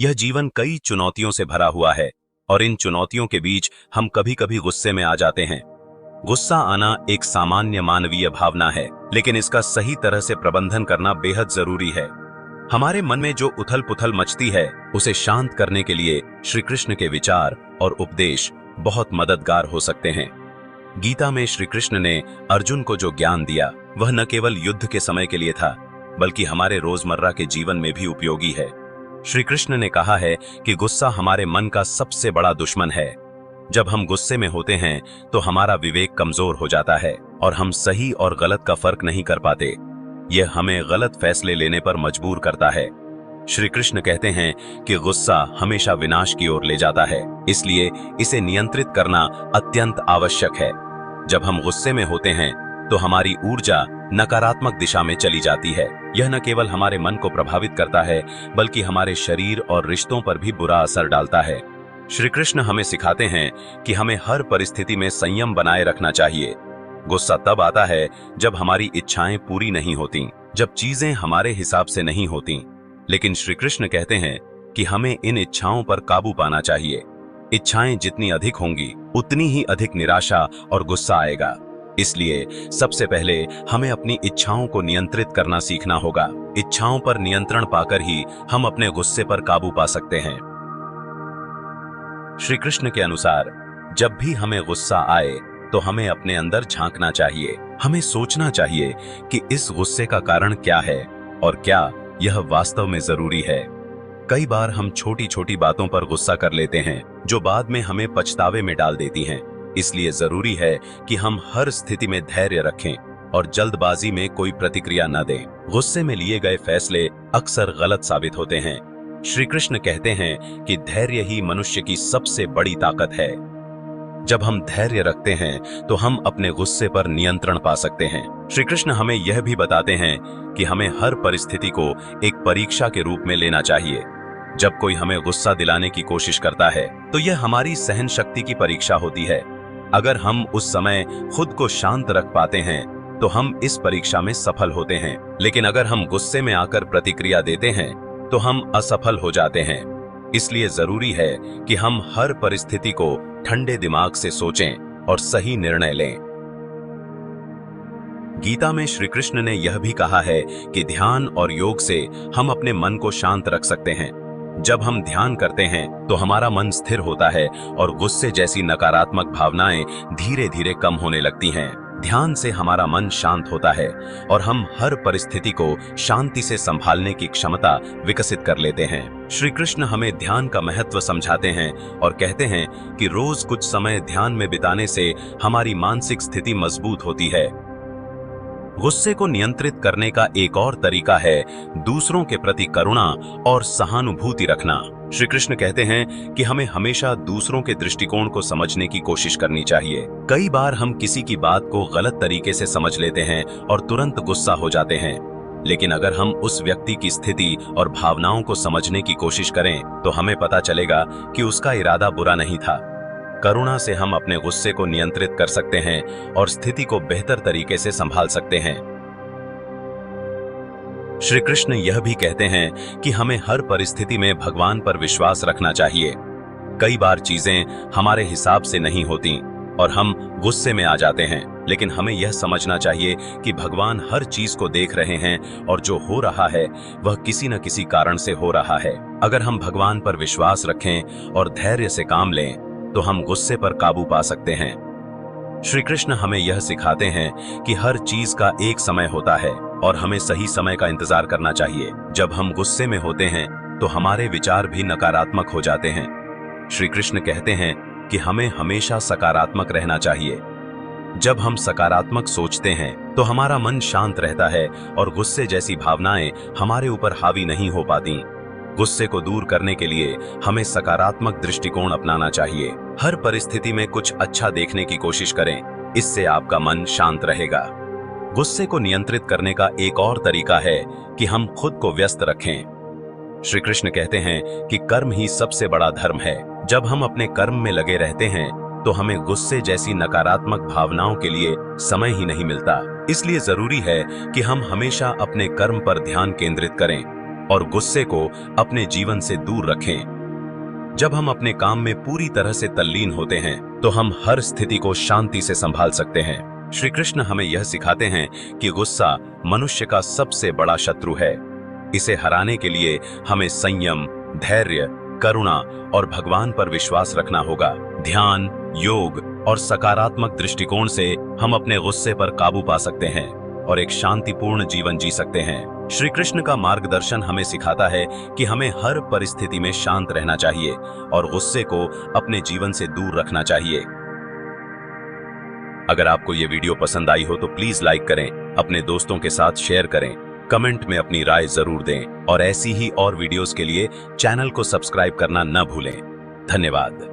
यह जीवन कई चुनौतियों से भरा हुआ है और इन चुनौतियों के बीच हम कभी कभी गुस्से में आ जाते हैं। गुस्सा आना एक सामान्य मानवीय भावना है, लेकिन इसका सही तरह से प्रबंधन करना बेहद जरूरी है। हमारे मन में जो उथल पुथल मचती है, उसे शांत करने के लिए श्री कृष्ण के विचार और उपदेश बहुत मददगार हो सकते हैं। गीता में श्री कृष्ण ने अर्जुन को जो ज्ञान दिया, वह न केवल युद्ध के समय के लिए था, बल्कि हमारे रोजमर्रा के जीवन में भी उपयोगी है। श्री कृष्ण ने कहा है कि गुस्सा हमारे मन का सबसे बड़ा दुश्मन है। जब हम गुस्से में होते हैं तो हमारा विवेक कमजोर हो जाता है और हम सही और गलत का फर्क नहीं कर पाते। यह हमें गलत फैसले लेने पर मजबूर करता है। श्री कृष्ण कहते हैं कि गुस्सा हमेशा विनाश की ओर ले जाता है, इसलिए इसे नियंत्रित करना अत्यंत आवश्यक है। जब हम गुस्से में होते हैं तो हमारी ऊर्जा नकारात्मक दिशा में चली जाती है। यह न केवल हमारे मन को प्रभावित करता है, बल्कि हमारे शरीर और रिश्तों पर भी बुरा असर डालता है। श्री कृष्ण हमें सिखाते हैं कि हमें हर परिस्थिति में संयम बनाए रखना चाहिए। गुस्सा तब आता है जब हमारी इच्छाएं पूरी नहीं होती, जब चीजें हमारे हिसाब से नहीं होती। लेकिन श्री कृष्ण कहते हैं कि हमें इन इच्छाओं पर काबू पाना चाहिए। इच्छाएं जितनी अधिक होंगी, उतनी ही अधिक निराशा और गुस्सा आएगा। इसलिए सबसे पहले हमें अपनी इच्छाओं को नियंत्रित करना सीखना होगा। इच्छाओं पर नियंत्रण पाकर ही हम अपने गुस्से पर काबू पा सकते हैं। श्री कृष्ण के अनुसार जब भी हमें गुस्सा आए तो हमें अपने अंदर झांकना चाहिए। हमें सोचना चाहिए कि इस गुस्से का कारण क्या है और क्या यह वास्तव में जरूरी है। कई बार हम छोटी छोटी बातों पर गुस्सा कर लेते हैं, जो बाद में हमें पछतावे में डाल देती हैं। इसलिए जरूरी है कि हम हर स्थिति में धैर्य रखें और जल्दबाजी में कोई प्रतिक्रिया न दें। गुस्से में लिए गए फैसले अक्सर गलत साबित होते हैं। श्री कृष्ण कहते हैं कि धैर्य ही मनुष्य की सबसे बड़ी ताकत है। जब हम धैर्य रखते हैं तो हम अपने गुस्से पर नियंत्रण पा सकते हैं। श्री कृष्ण हमें यह भी बताते हैं कि हमें हर परिस्थिति को एक परीक्षा के रूप में लेना चाहिए। जब कोई हमें गुस्सा दिलाने की कोशिश करता है तो यह हमारी सहन शक्ति की परीक्षा होती है। अगर हम उस समय खुद को शांत रख पाते हैं तो हम इस परीक्षा में सफल होते हैं, लेकिन अगर हम गुस्से में आकर प्रतिक्रिया देते हैं तो हम असफल हो जाते हैं। इसलिए जरूरी है कि हम हर परिस्थिति को ठंडे दिमाग से सोचें और सही निर्णय लें। गीता में श्री कृष्ण ने यह भी कहा है कि ध्यान और योग से हम अपने मन को शांत रख सकते हैं। जब हम ध्यान करते हैं तो हमारा मन स्थिर होता है और गुस्से जैसी नकारात्मक भावनाएं धीरे धीरे कम होने लगती हैं। ध्यान से हमारा मन शांत होता है और हम हर परिस्थिति को शांति से संभालने की क्षमता विकसित कर लेते हैं। श्री कृष्ण हमें ध्यान का महत्व समझाते हैं और कहते हैं कि रोज कुछ समय ध्यान में बिताने से हमारी मानसिक स्थिति मजबूत होती है। गुस्से को नियंत्रित करने का एक और तरीका है दूसरों के प्रति करुणा और सहानुभूति रखना। श्री कृष्ण कहते हैं कि हमें हमेशा दूसरों के दृष्टिकोण को समझने की कोशिश करनी चाहिए। कई बार हम किसी की बात को गलत तरीके से समझ लेते हैं और तुरंत गुस्सा हो जाते हैं, लेकिन अगर हम उस व्यक्ति की स्थिति और भावनाओं को समझने की कोशिश करें तो हमें पता चलेगा कि उसका इरादा बुरा नहीं था। करुणा से हम अपने गुस्से को नियंत्रित कर सकते हैं और स्थिति को बेहतर तरीके से संभाल सकते हैं। श्री कृष्ण यह भी कहते हैं कि हमें हर परिस्थिति में भगवान पर विश्वास रखना चाहिए। कई बार चीजें हमारे हिसाब से नहीं होती और हम गुस्से में आ जाते हैं, लेकिन हमें यह समझना चाहिए कि भगवान हर चीज को देख रहे हैं और जो हो रहा है वह किसी न किसी कारण से हो रहा है। अगर हम भगवान पर विश्वास रखें और धैर्य से काम लें तो हम गुस्से पर काबू पा सकते हैं। श्री कृष्ण हमें यह सिखाते हैं कि हर चीज का एक समय होता है और हमें सही समय का इंतजार करना चाहिए। जब हम गुस्से में होते हैं तो हमारे विचार भी नकारात्मक हो जाते हैं। श्री कृष्ण कहते हैं कि हमें हमेशा सकारात्मक रहना चाहिए। जब हम सकारात्मक सोचते हैं तो हमारा मन शांत रहता है और गुस्से जैसी भावनाएं हमारे ऊपर हावी नहीं हो पाती। गुस्से को दूर करने के लिए हमें सकारात्मक दृष्टिकोण अपनाना चाहिए। हर परिस्थिति में कुछ अच्छा देखने की कोशिश करें, इससे आपका मन शांत रहेगा। गुस्से को नियंत्रित करने का एक और तरीका है कि हम खुद को व्यस्त रखें। श्री कृष्ण कहते हैं कि कर्म ही सबसे बड़ा धर्म है। जब हम अपने कर्म में लगे रहते हैं तो हमें गुस्से जैसी नकारात्मक भावनाओं के लिए समय ही नहीं मिलता। इसलिए जरूरी है कि हम हमेशा अपने कर्म पर ध्यान केंद्रित करें और गुस्से को अपने जीवन से दूर रखें। जब हम अपने काम में पूरी तरह से तल्लीन होते हैं तो हम हर स्थिति को शांति से संभाल सकते हैं। श्री कृष्ण हमें यह सिखाते हैं कि गुस्सा मनुष्य का सबसे बड़ा शत्रु है। इसे हराने के लिए हमें संयम, धैर्य, करुणा और भगवान पर विश्वास रखना होगा। ध्यान, योग और सकारात्मक दृष्टिकोण से हम अपने गुस्से पर काबू पा सकते हैं और एक शांतिपूर्ण जीवन जी सकते हैं। श्री कृष्ण का मार्गदर्शन हमें सिखाता है कि हमें हर परिस्थिति में शांत रहना चाहिए और गुस्से को अपने जीवन से दूर रखना चाहिए। अगर आपको ये वीडियो पसंद आई हो तो प्लीज लाइक करें, अपने दोस्तों के साथ शेयर करें, कमेंट में अपनी राय जरूर दें और ऐसी ही और वीडियोस के लिए चैनल को सब्सक्राइब करना न भूलें। धन्यवाद।